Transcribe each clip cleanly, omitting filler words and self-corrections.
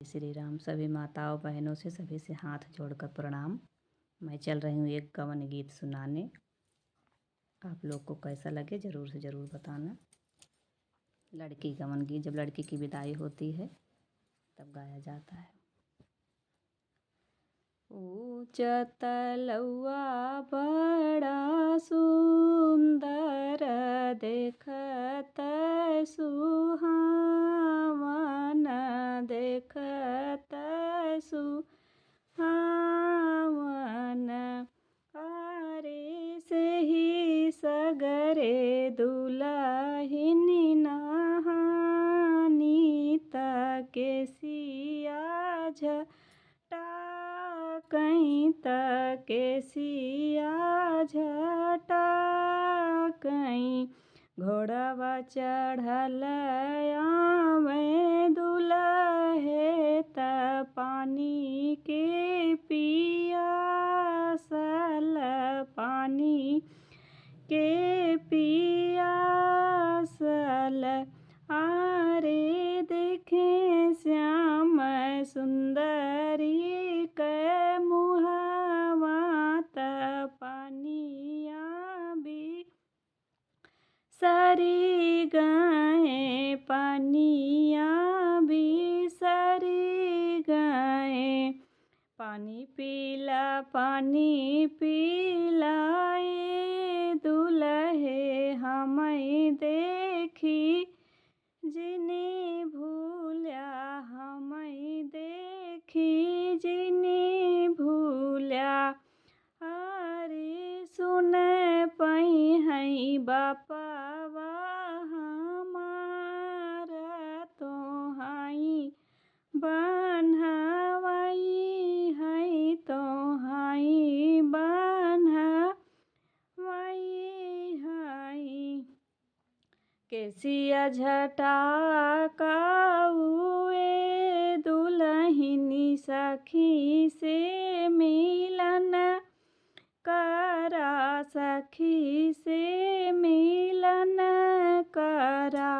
श्री राम। सभी माताओं बहनों से सभी से हाथ जोड़कर प्रणाम। मैं चल रही हूँ एक गवन गीत सुनाने। आप लोग को कैसा लगे ज़रूर से ज़रूर बताना। लड़की गवन गीत, जब लड़की की विदाई होती है तब गाया जाता है। ऊँच तलवा बड़ा सुंदर देखत सुहावन, देखत सुहावन। आरे से ही सगरे दुलहिनी नहानी, तके सिया झटा कहीं तके सिया झटा कहीं। घोड़वा चढ़ल आवे दुलहे त पानी के पियासल, पानी के पियासल। आरे देखे श्याम सुंदरी के मुहवा त पानिया भी सरी गए, पानिया भी सरी गए। पानी पीला ए दुलहे हमें देखी जिनी भूल्या, हमें देखी जिनी भूल्या। अरे सुन पई है बापवा हमारा, तो हाई बन्हवाई है, तो हाई बन्हवाई है। केसिया झटकाउए दुलहिनी सखी से मिलन करा, सखी से मिलन करा।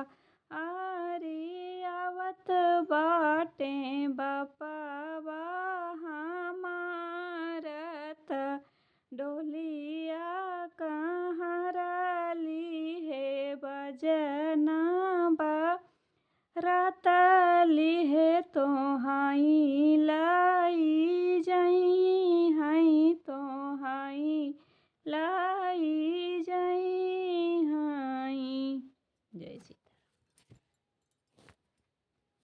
अरे आवत बाटे बापा